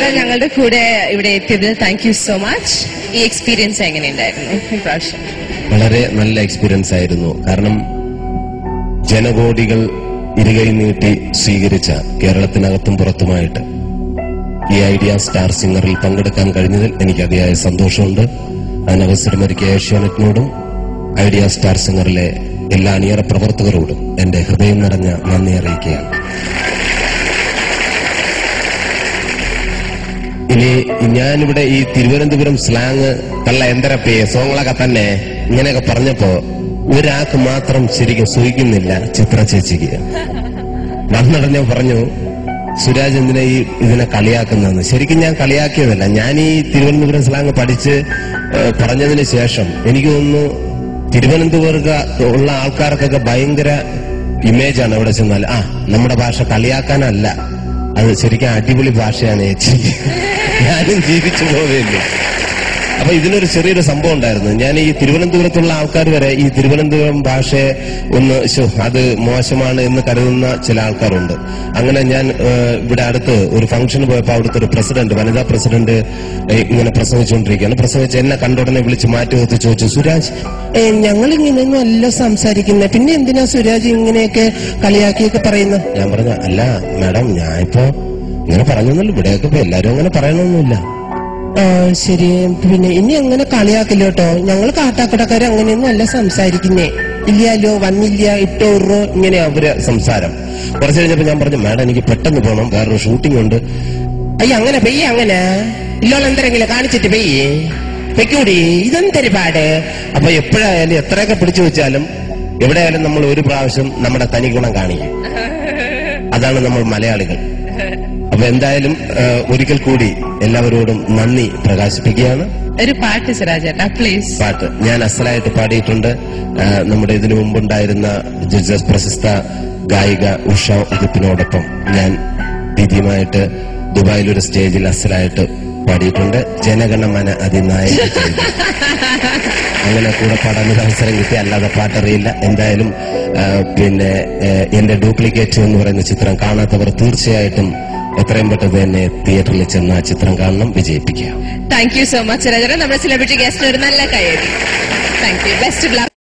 സുരാജേട്ടൻ ഞങ്ങളുടെ കൂടെ ഇവിടെ എത്തിയതിൽ താങ്ക് യു സോ മച്ച്. ഈ എക്സ്പീരിയൻസ് എങ്ങനെയുണ്ടായിരുന്നു ഇപ്രാവശ്യം? വളരെ നല്ല എക്സ്പീരിയൻസ് ആയിരുന്നു. കാരണം ജനകോടികൾ ഇരുകൈ നീട്ടി സ്വീകരിച്ച കേരളത്തിനകത്തും പുറത്തുമായിട്ട് ഈ ഐഡിയ സ്റ്റാർ സിംഗറിൽ പങ്കെടുക്കാൻ കഴിഞ്ഞതിൽ എനിക്ക് അതിയായ സന്തോഷമുണ്ട്. അതിനവസരമൊരുക്കിയ ഏഷ്യാനെറ്റിനോടും ഐഡിയ സ്റ്റാർ സിംഗറിലെ എല്ലാ അണിയറ പ്രവർത്തകരോടും എന്റെ ഹൃദയം നിറഞ്ഞ നന്ദി അറിയിക്കുകയാണ്. ഇനി ഞാനിവിടെ ഈ തിരുവനന്തപുരം സ്ലാങ് കള്ള എന്തരപ്പേ സോങ്ങളൊക്കെ തന്നെ ഇങ്ങനെയൊക്കെ പറഞ്ഞപ്പോ ഒരാൾക്ക് മാത്രം ശരിക്കും സൂഹിക്കുന്നില്ല, ചിത്ര ചേച്ചിക്ക്. വന്നിടഞ്ഞ പറഞ്ഞു സുരാജ് എന്തിനാ ഇതിനെ കളിയാക്കുന്നതെന്ന്. ശരിക്കും ഞാൻ കളിയാക്കിയതല്ല. ഞാൻ ഈ തിരുവനന്തപുരം സ്ലാങ് പഠിച്ച് പറഞ്ഞതിന് ശേഷം എനിക്ക് തോന്നുന്നു തിരുവനന്തപുരത്ത് ഉള്ള ആൾക്കാർക്കൊക്കെ ഭയങ്കര ഇമേജാണ് അവിടെ ചെന്നാൽ. നമ്മുടെ ഭാഷ കളിയാക്കാനല്ല, അത് ശരിക്കും അടിപൊളി ഭാഷയാണ് ചേച്ചി, ഞാനും ജീവിച്ചു പോവുകയില്ല. അപ്പൊ ഇതിനൊരു ചെറിയൊരു സംഭവം ഉണ്ടായിരുന്നു. ഞാൻ ഈ തിരുവനന്തപുരത്തുള്ള ആൾക്കാർ വരെ ഈ തിരുവനന്തപുരം ഭാഷയെ ഒന്ന് അത് മോശമാണ് എന്ന് കരുതുന്ന ചില ആൾക്കാരുണ്ട്. അങ്ങനെ ഞാൻ ഇവിടെ അടുത്ത് ഒരു ഫംഗ്ഷന് പോയപ്പോ അവിടുത്തെ ഒരു പ്രസിഡന്റ്, വനിതാ പ്രസിഡന്റ് ഇങ്ങനെ പ്രസംഗിച്ചുകൊണ്ടിരിക്കുകയാണ്. പ്രസംഗിച്ച് എന്നെ കണ്ടുടനെ വിളിച്ച് മാറ്റി നിർത്തി ചോദിച്ചു, സുരാജ് ഞങ്ങൾ ഇങ്ങനെയൊന്നും അല്ല സംസാരിക്കുന്നത്, പിന്നെ എന്തിനാ സുരാജ് ഇങ്ങനെയൊക്കെ കളിയാക്കിയൊക്കെ പറയുന്നത്? ഞാൻ പറഞ്ഞു, അല്ല മാഡം, ഞാനിപ്പോ ഇങ്ങനെ പറഞ്ഞൊന്നുമില്ല, ഇവിടെയൊക്കെ ഇപ്പൊ എല്ലാരും അങ്ങനെ പറയണമെന്നില്ല. ശരി, പിന്നെ ഇനി അങ്ങനെ കളിയാക്കില്ല കേട്ടോ, ഞങ്ങൾ കാട്ടാക്കടക്കാര് അങ്ങനെയൊന്നും അല്ല സംസാരിക്കുന്നേ, ഇല്ലല്ലോ വന്നില്ല ഇട്ടോറോ ഇങ്ങനെയാ അവര് സംസാരം. കുറച്ച് കഴിഞ്ഞപ്പോ ഞാൻ പറഞ്ഞു, മാഡം എനിക്ക് പെട്ടെന്ന് പോകണം, വേറൊരു ഷൂട്ടിംഗ് ഉണ്ട്. അങ്ങനെ പെയ്യ, അങ്ങനെ ഇല്ലോളെന്തെങ്കിലും കാണിച്ചിട്ട് പെയ്യേ വെക്കൂടി, ഇതെന്തൊരുപാട്. അപ്പൊ എപ്പോഴായാലും എത്രയൊക്കെ പിടിച്ചു വെച്ചാലും എവിടെയായാലും നമ്മൾ ഒരു പ്രാവശ്യം നമ്മുടെ തനി ഗുണം കാണിക്കും. അതാണ് നമ്മൾ മലയാളികൾ. അപ്പൊ എന്തായാലും ഒരിക്കൽ കൂടി എല്ലാവരോടും നന്ദി പ്രകാശിപ്പിക്കുകയാണ്. ഒരു പാട്ട് സുരാജേട്ടാ പ്ലീസ്. പാട്ട് ഞാൻ അസലായിട്ട് പാടിയിട്ടുണ്ട്. നമ്മുടെ ഇതിനു മുമ്പുണ്ടായിരുന്ന പ്രശസ്ത ഗായിക ഉഷ ഉദിപ്പിനോടൊപ്പം ഞാൻ ആദ്യമായിട്ട് ദുബായിലൊരു സ്റ്റേജിൽ അസലായിട്ട് പാടിയിട്ടുണ്ട്. ജനഗണമന അതിനായക ചെയ്തു. അങ്ങനെ കൂടെ പാടാൻ ഒരു അവസരം കിട്ടി, അല്ലാതെ പാട്ടറിയില്ല. എന്തായാലും പിന്നെ എന്റെ ഡ്യൂപ്ലിക്കേറ്റ് എന്ന് പറയുന്ന ചിത്രം കാണാത്തവർ തീർച്ചയായിട്ടും എത്രയും പെട്ടെന്ന് തന്നെ തിയേറ്ററിൽ ചെന്ന് ആ ചിത്രം കാണണം, വിജയിപ്പിക്കുക. താങ്ക് യു സോ മച്ച് സുരാജേട്ടൻ. നമ്മുടെ സെലിബ്രിറ്റി ഗസ്റ്റ് ഒരു നല്ല കയ്യടി. Thank you. Best of luck.